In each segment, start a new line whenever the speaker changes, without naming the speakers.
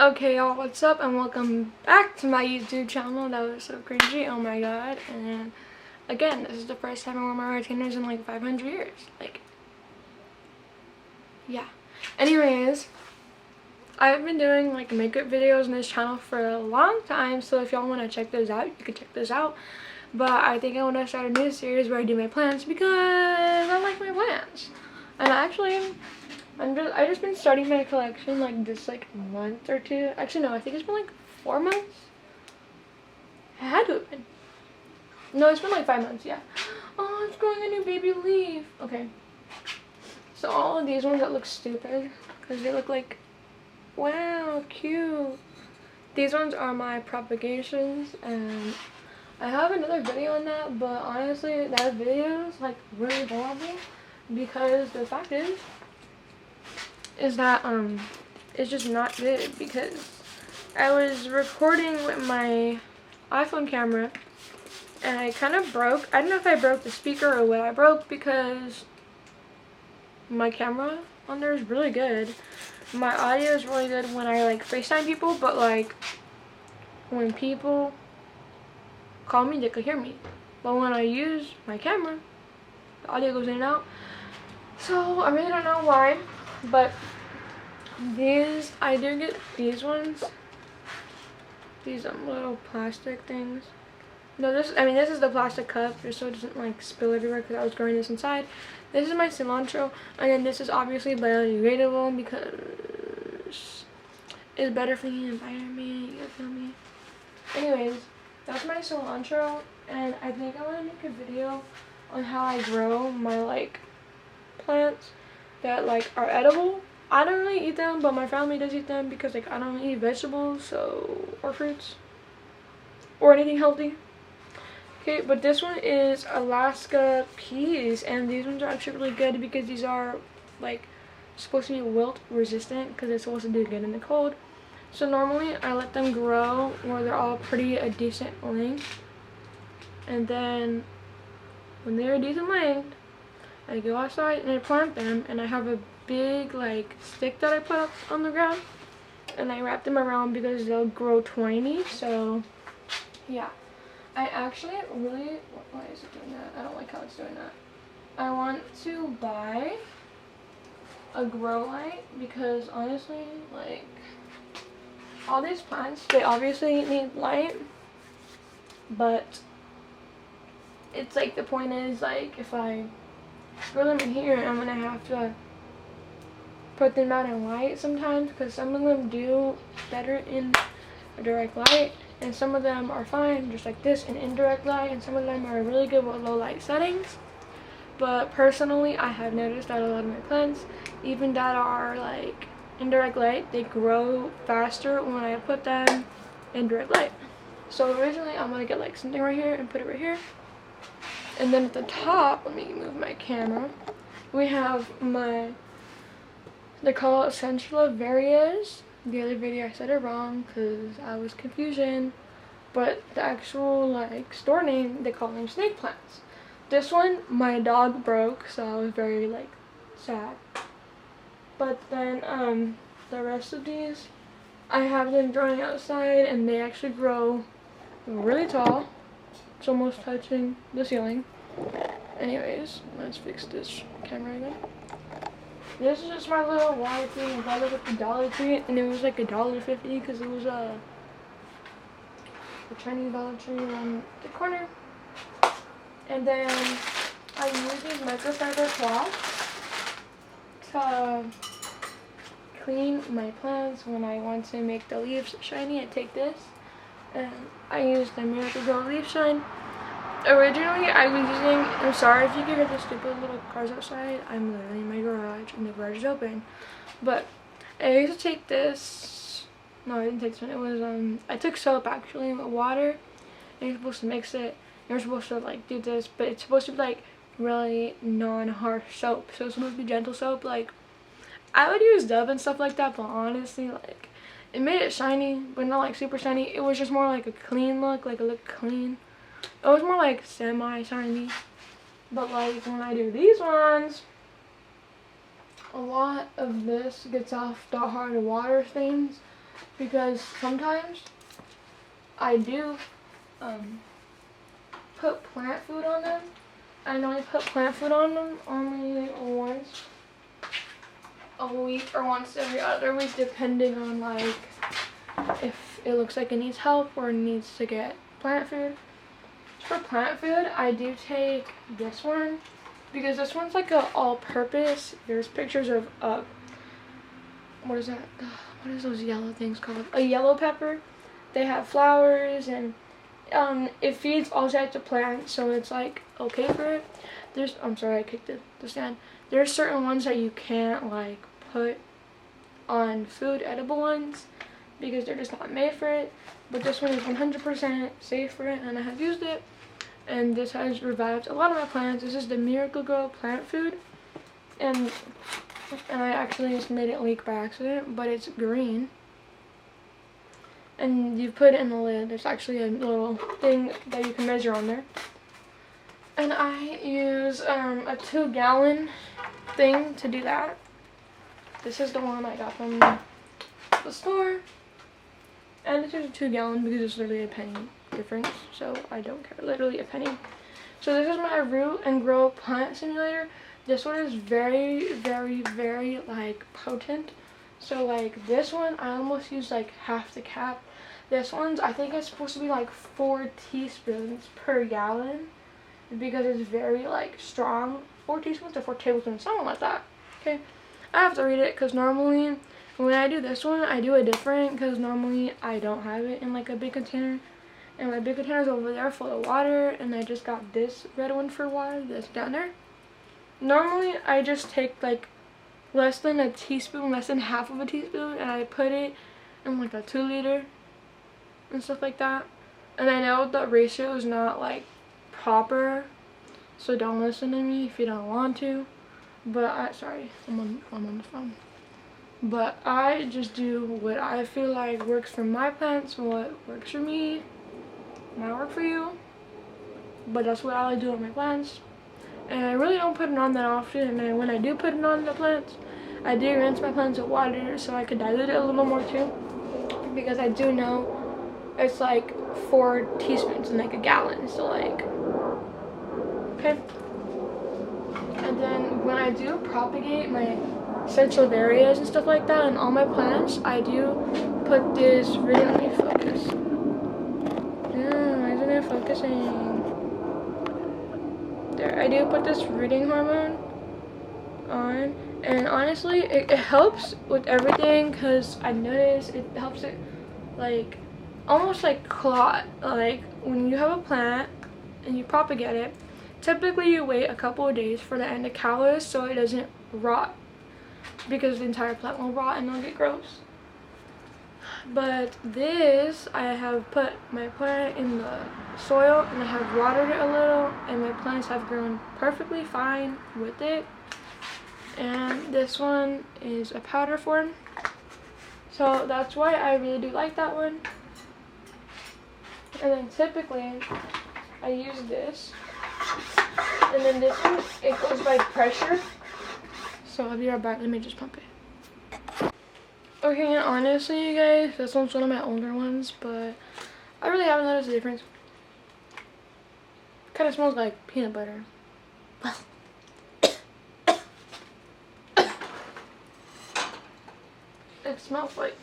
Okay, y'all, what's up, and welcome back to my YouTube channel. That was so cringy, oh my god. And again, this is the first time I wore my retainers in like 500 years. Like, yeah. Anyways, I've been doing like makeup videos on this channel for a long time, so if y'all want to check those out, you can check those out. But I think I want to start a new series where I do my plans because I like my plans. And actually, I just been starting my collection like this month or two. Actually no, I think it's been like 4 months. It had to have been. No, it's been like 5 months, yeah. Oh, it's growing a new baby leaf. Okay. So all of these ones that look stupid because they look like, wow, cute. These ones are my propagations, and I have another video on that, but honestly that video is like really horrible because the fact is that it's just not good because I was recording with my iPhone camera and I kind of broke. I don't know if I broke the speaker or what I broke because my camera on there is really good. My audio is really good when I like FaceTime people, but like when people call me, they could hear me. But when I use my camera, the audio goes in and out. So I really don't know why, but I do get these ones. These little plastic things. No, this is the plastic cup, just so it doesn't like spill everywhere because I was growing this inside. This is my cilantro, and then this is obviously biodegradable because it's better for the environment, you feel me? Anyways, that's my cilantro, and I think I want to make a video on how I grow my like plants that like are edible. I don't really eat them, but my family does eat them because like I don't eat vegetables, or fruits or anything healthy. Okay, but this one is Alaska peas, and these ones are actually really good because these are like supposed to be wilt resistant because it's supposed to do good in the cold. So normally I let them grow where they're all pretty a decent length, and then when they're a decent length, I go outside and I plant them, and I have a big like stick that I put up on the ground, and I wrap them around because they'll grow tiny. So yeah, I actually really, why is it doing that? I don't like how it's doing that. I want to buy a grow light because honestly, like all these plants, they obviously need light, but it's like the point is like if I grow them in here, I'm gonna have to put them out in light sometimes because some of them do better in a direct light, and some of them are fine just like this in indirect light, and some of them are really good with low light settings. But personally, I have noticed that a lot of my plants, even that are like indirect light, they grow faster when I put them in direct light. So originally I'm gonna get like something right here and put it right here, and then at the top, let me move my camera, we have they call it Essential Varias. The other video I said it wrong because I was confusion, but the actual like store name, they call them snake plants. This one my dog broke, so I was very like sad. But then the rest of these, I have them growing outside, and they actually grow really tall. It's almost touching the ceiling. Anyways, let's fix this camera again. This is just my little water thing. I got it at the Dollar Tree, and it was like $1.50 because it was a Chinese Dollar Tree on the corner. And then I use these microfiber cloths to clean my plants when I want to make the leaves shiny. I take this and I use the Miracle Grow Leaf Shine. Originally I was using, I'm sorry if you can hear the stupid little cars outside, I'm literally in my garage and the garage is open. But I used to take this, no I didn't take this one, it was, I took soap actually with water, and you're supposed to mix it, you're supposed to like do this, but it's supposed to be like really non-harsh soap, so it's supposed to be gentle soap. Like I would use Dove and stuff like that, but honestly like it made it shiny, but not like super shiny. It was just more like a clean look, like it looked clean. It was more like semi-shiny. But like when I do these ones, a lot of this gets off the hard water stains, because sometimes I do put plant food on them. I only put plant food on them only once a week or once every other week, depending on like if it looks like it needs help or needs to get plant food. For plant food, I do take this one because this one's like a all-purpose. There's pictures of what is that? What is those yellow things called? A yellow pepper. They have flowers and it feeds all types of plants, so it's like okay for it. I'm sorry, I kicked the stand. There's certain ones that you can't like put on food, edible ones, because they're just not made for it. But this one is 100% safe for it, and I have used it, and this has revived a lot of my plants. This is the Miracle Grow plant food, and I actually just made it leak by accident, but it's green. And you put it in the lid. There's actually a little thing that you can measure on there. And I use a 2-gallon thing to do that. This is the one I got from the store. And this is a 2-gallon because it's literally a penny difference. So I don't care. Literally a penny. So this is my root and grow plant simulator. This one is very, very, very like potent. So like this one, I almost use like half the cap. This one's, I think it's supposed to be like 4 teaspoons per gallon because it's very like strong. 4 teaspoons or 4 tablespoons, something like that. Okay, I have to read it because normally when I do this one, I do it different because normally I don't have it in like a big container. And my big container is over there full of water, and I just got this red one for water that's down there. Normally I just take like less than a teaspoon, less than half of a teaspoon, and I put it in like a 2-liter and stuff like that. And I know the ratio is not like proper, so don't listen to me if you don't want to. But sorry, I'm on the phone. But I just do what I feel like works for my plants, what works for me. Might work for you, but that's what I do with my plants. And I really don't put it on that often, and when I do put it on the plants, I do rinse my plants with water so I could dilute it a little more too, because I do know it's like 4 teaspoons in like a gallon, so like, okay. And then when I do propagate my sensitive areas and stuff like that and all my plants, I do put this really, let me focus. Why isn't it focusing? There, I do put this rooting hormone on, and honestly it helps with everything because I noticed it helps it like almost like clot. Like when you have a plant and you propagate it, typically you wait a couple of days for the end to callus so it doesn't rot, because the entire plant will rot and it'll get gross. But this, I have put my plant in the soil and I have watered it a little, and my plants have grown perfectly fine with it. And this one is a powder form, so that's why I really do like that one. And then typically I use this, and then this one, it goes by pressure. So I'll be right back. Let me just pump it. Okay, and honestly, you guys, this one's one of my older ones, but I really haven't noticed a difference. It kind of smells like peanut butter. It smells like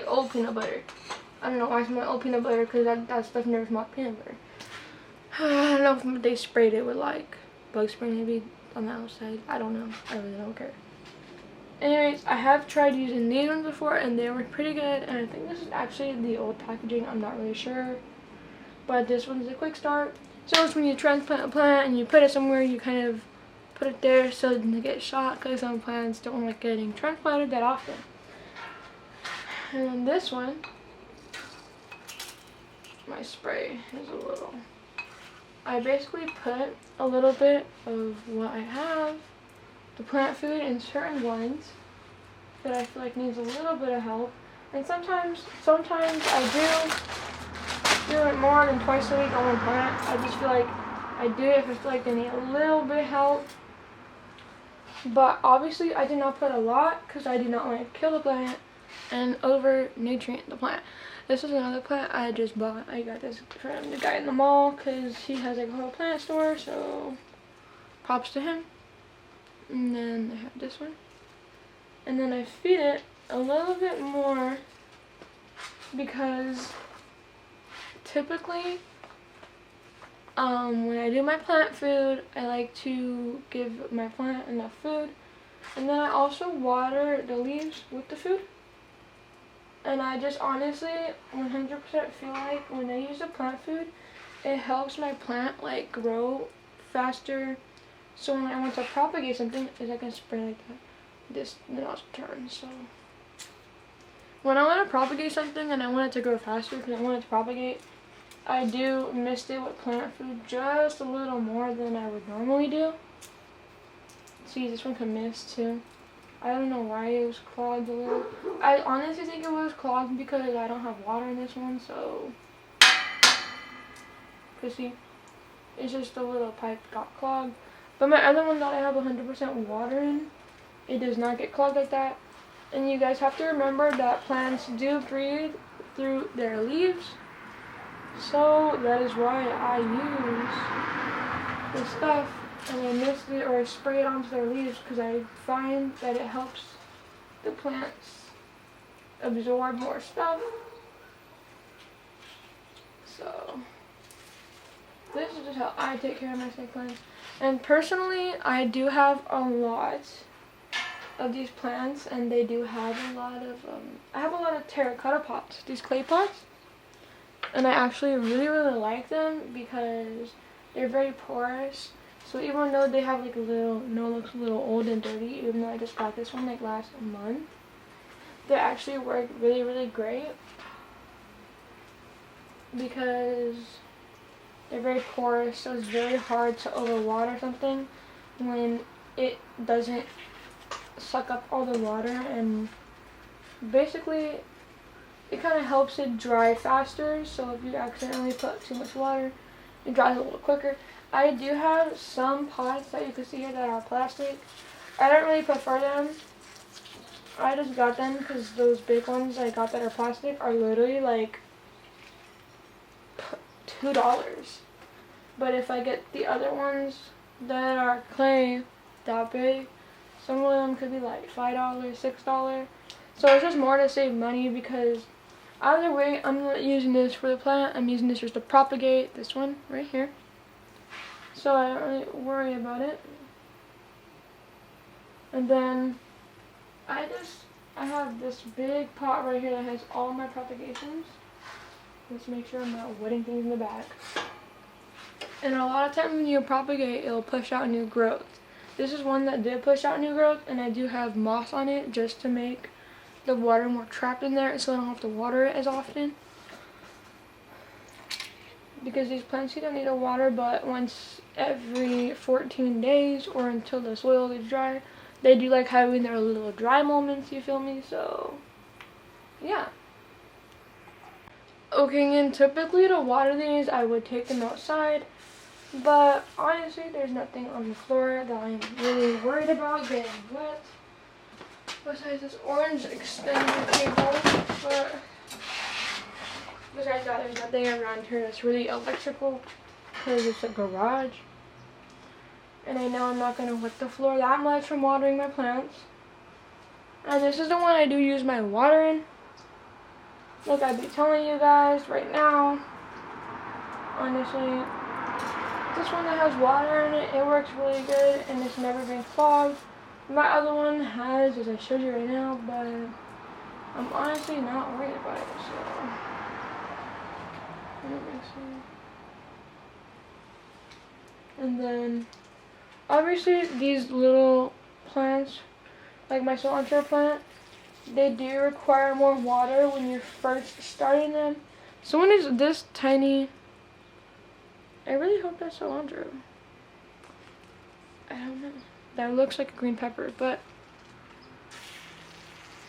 old peanut butter. I don't know why I smell old peanut butter, because that stuff never smelled peanut butter. I don't know if they sprayed it with like bug spray maybe on the outside. I don't know. I really don't care. Anyways, I have tried using these ones before and they were pretty good, and I think this is actually the old packaging. I'm not really sure, but this one's a quick start. So it's when you transplant a plant and you put it somewhere, you kind of put it there so it doesn't get shot, because some plants don't like getting transplanted that often. And then this one, my spray is a little, I basically put a little bit of what I have, the plant food, in certain ones that I feel like needs a little bit of help. And sometimes I do it more than twice a week on one plant. I just feel like I do it if I feel like they need a little bit of help. But obviously I did not put a lot because I do not want to kill the plant. and over nutrient the plant. This is another plant I just bought. I got this from the guy in the mall because he has like a whole plant store, so props to him. And then I have this one. And then I feed it a little bit more because typically when I do my plant food, I like to give my plant enough food. And then I also water the leaves with the food. And I just honestly 100% feel like when I use the plant food, it helps my plant like grow faster. So when I want to propagate something, is I can spray like that. This then I'll turn. So when I want to propagate something and I want it to grow faster because I want it to propagate, I do mist it with plant food just a little more than I would normally do. See, this one can mist too. I don't know why it was clogged a little. I honestly think it was clogged because I don't have water in this one, so. Cause see, it's just a little pipe got clogged. But my other one that I have 100% water in, it does not get clogged like that. And you guys have to remember that plants do breathe through their leaves. So that is why I use this stuff. And I mist it or I spray it onto their leaves because I find that it helps the plants absorb more stuff. So this is just how I take care of my snake plants. And personally, I do have a lot of these plants, and they do have a lot of I have a lot of terracotta pots, these clay pots, and I actually really like them because they're very porous. So even though they have like a little, looks a little old and dirty, even though I just got this one like last month, they actually work really great because they're very porous, so it's very hard to overwater something when it doesn't suck up all the water, and basically it kind of helps it dry faster. So if you accidentally put too much water, it dries a little quicker. I do have some pots that you can see here that are plastic. I don't really prefer them. I just got them because those big ones I got that are plastic are literally like $2. But if I get the other ones that are clay that big, some of them could be like $5, $6. So it's just more to save money because either way, I'm not using this for the plant. I'm using this just to propagate this one right here. So I don't really worry about it. And then I have this big pot right here that has all my propagations. Let's make sure I'm not wetting things in the back. And a lot of times when you propagate, it'll push out new growth. This is one that did push out new growth, and I do have moss on it just to make the water more trapped in there so I don't have to water it as often. Because these plants, you don't need to water but once every 14 days or until the soil is dry. They do like having their little dry moments, you feel me? So yeah. Okay, and typically to water these I would take them outside, but honestly there's nothing on the floor that I'm really worried about getting wet besides this orange extender cable. But besides that, there's nothing around here that's really electrical because it's a garage. And I know I'm not going to wet the floor that much from watering my plants. And this is the one I do use my water in. Like I'd be telling you guys right now, honestly, this one that has water in it, it works really good and it's never been clogged. My other one has, as I showed you right now, but I'm honestly not worried about it, so let me see. And then obviously these little plants, like my cilantro plant, they do require more water when you're first starting them. So when it's this tiny, I really hope that's cilantro. I don't know. That looks like a green pepper, but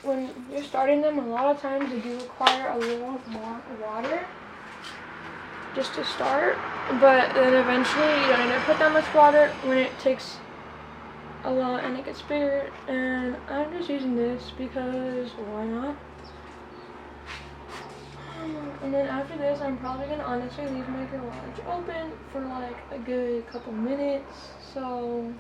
when you're starting them, a lot of times they do require a little more water just to start, but then eventually you don't need to put that much water when it takes a lot and it gets bigger, and I'm just using this because why not? And then after this, I'm probably gonna honestly leave my garage open for like a good couple minutes, so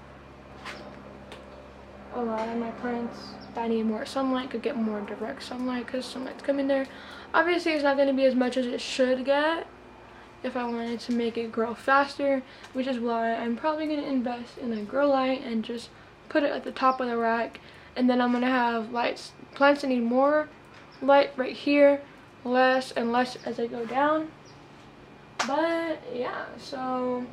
a lot of my plants that need more sunlight could get more direct sunlight, because sunlight's coming there. Obviously it's not going to be as much as it should get if I wanted to make it grow faster, which is why I'm probably going to invest in a grow light and just put it at the top of the rack. And then I'm going to have plants that need more light right here, less and less as they go down. But yeah, so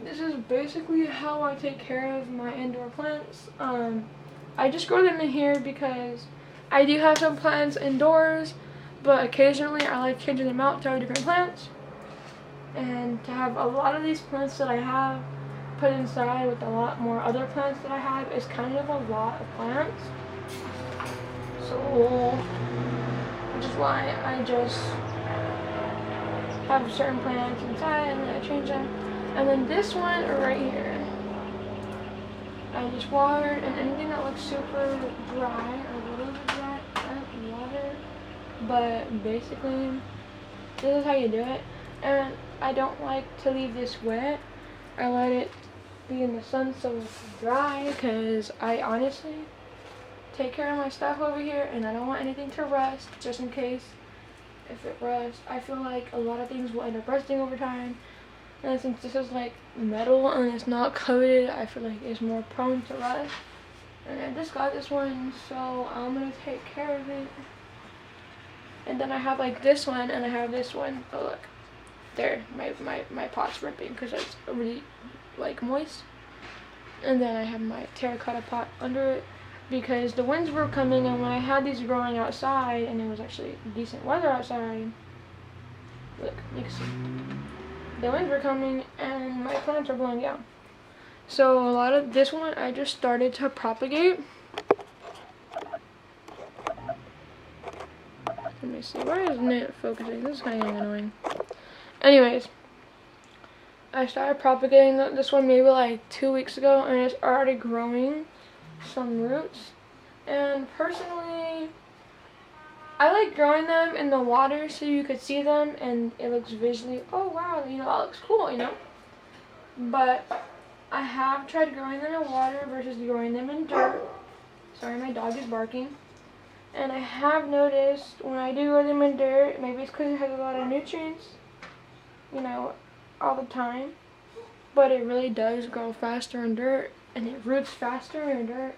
this is basically how I take care of my indoor plants. I just grow them in here because I do have some plants indoors, but occasionally I like changing them out to have different plants. And to have a lot of these plants that I have put inside with a lot more other plants that I have is kind of a lot of plants. So, which is why I just have certain plants inside and then I change them. And then this one right here, I just watered, and anything that looks super dry or a little bit dry, I water. But basically, this is how you do it. And I don't like to leave this wet. I let it be in the sun so it's dry, because I honestly take care of my stuff over here and I don't want anything to rust, just in case if it rusts. I feel like a lot of things will end up rusting over time. And since this is like metal and it's not coated, I feel like it's more prone to rust. And I just got this one, so I'm gonna take care of it. And then I have like this one and I have this one. Oh look, there, my pot's ripping because it's really like moist. And then I have my terracotta pot under it because the winds were coming, and when I had these growing outside and it was actually decent weather outside, look, you can see. The winds were coming and my plants are blowing down. So a lot of this one I just started to propagate. Let me see, why isn't it focusing? This is kind of annoying. Anyways, I started propagating this one maybe like 2 weeks ago, and it's already growing some roots. And personally, I like growing them in the water so you could see them and it looks visually, oh wow, you know, that looks cool, you know. But I have tried growing them in water versus growing them in dirt. Sorry, my dog is barking. And I have noticed when I do grow them in dirt, maybe it's because it has a lot of nutrients, you know, all the time. But it really does grow faster in dirt, and it roots faster in dirt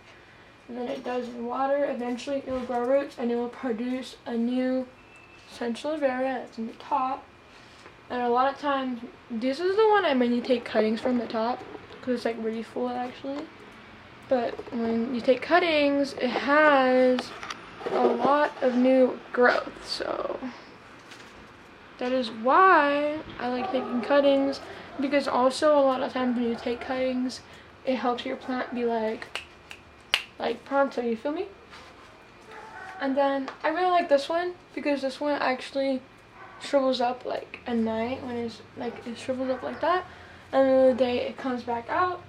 than it does in water. Eventually it will grow roots and it will produce a new central area that's in the top. And a lot of times, this is the one I mainly take cuttings from the top because it's like really full actually. But when you take cuttings, it has a lot of new growth. So that is why I like taking cuttings, because also a lot of times when you take cuttings, it helps your plant be like pronto, you feel me? And then I really like this one because this one actually shrivels up like at night when it's like it shrivels up like that, and then the day it comes back out.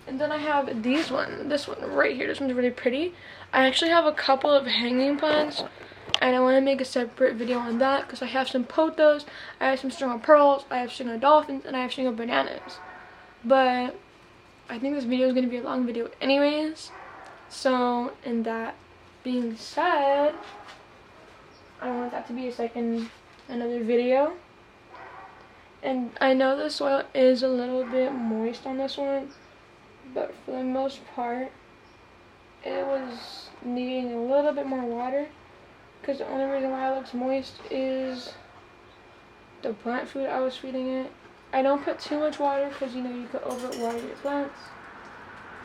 And then I have this one right here. This one's really pretty. I actually have a couple of hanging plants, and I want to make a separate video on that because I have some pothos, I have some string of pearls, I have string of dolphins, and I have string of bananas. But I think this video is going to be a long video anyways. So, in that being said, I want that to be another video. And I know the soil is a little bit moist on this one, but for the most part, it was needing a little bit more water, because the only reason why it looks moist is the plant food I was feeding it. I don't put too much water because, you know, you could overwater your plants.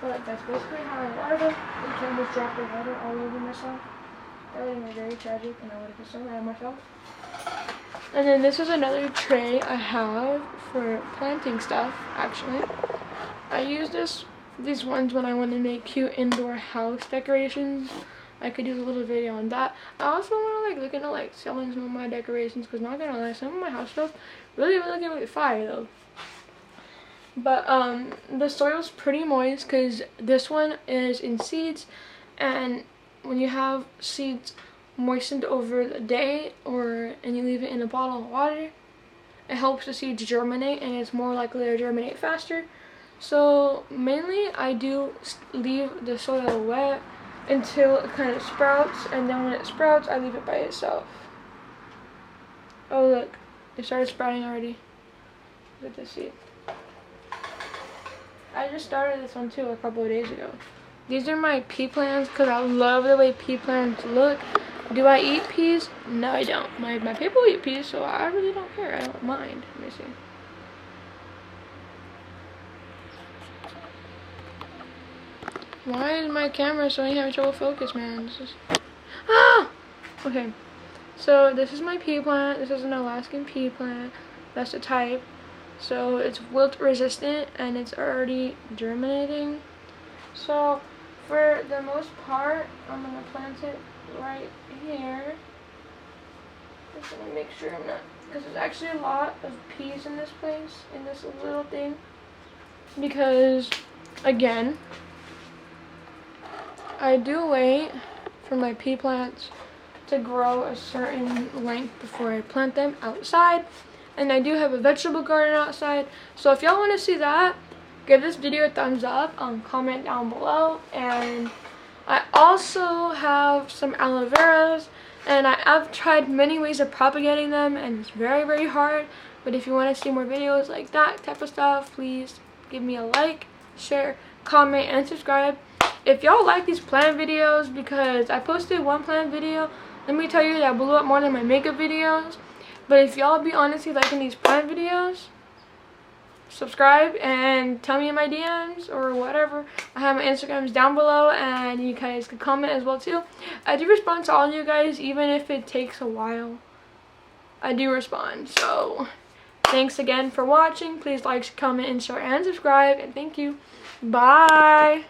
But that's basically how I water them. I can almost drop the water all over myself. That would have been very tragic, and I would have been so mad at myself. And then this is another tray I have for planting stuff, actually. I use these ones when I want to make cute indoor house decorations. I could do a little video on that. I also want to look into selling some of my decorations, because not gonna lie, some of my house stuff really looking really fire though. But the soil's pretty moist because this one is in seeds, and when you have seeds moistened over the day and you leave it in a bottle of water, it helps the seeds germinate and it's more likely to germinate faster. So mainly I do leave the soil wet until it kind of sprouts, and then when it sprouts I leave it by itself. Oh look, it started sprouting already. Look at this seed. I just started this one too a couple of days ago. These are my pea plants because I love the way pea plants look. Do I eat peas? No, I don't. My people eat peas, so I really don't care. I don't mind. Let me see. Why is my camera so having trouble focus, man? This is... Ah! Okay. So this is my pea plant. This is an Alaskan pea plant. That's the type. So it's wilt resistant and it's already germinating. So for the most part, I'm gonna plant it right here. Just gonna make sure I'm not, because there's actually a lot of peas in this place, in this little thing. Because again, I do wait for my pea plants to grow a certain length before I plant them outside. And I do have a vegetable garden outside. So if y'all want to see that, give this video a thumbs up, comment down below. And I also have some aloe veras, and I've tried many ways of propagating them, and it's very, very hard. But if you want to see more videos like that type of stuff, please give me a like, share, comment, and subscribe. If y'all like these plant videos, because I posted one plant video, let me tell you that blew up more than my makeup videos. But if y'all be honestly liking these plant videos, subscribe and tell me in my DMs or whatever. I have my Instagrams down below, and you guys can comment as well too. I do respond to all of you guys, even if it takes a while. I do respond. So thanks again for watching. Please like, comment, and share, and subscribe. And thank you. Bye.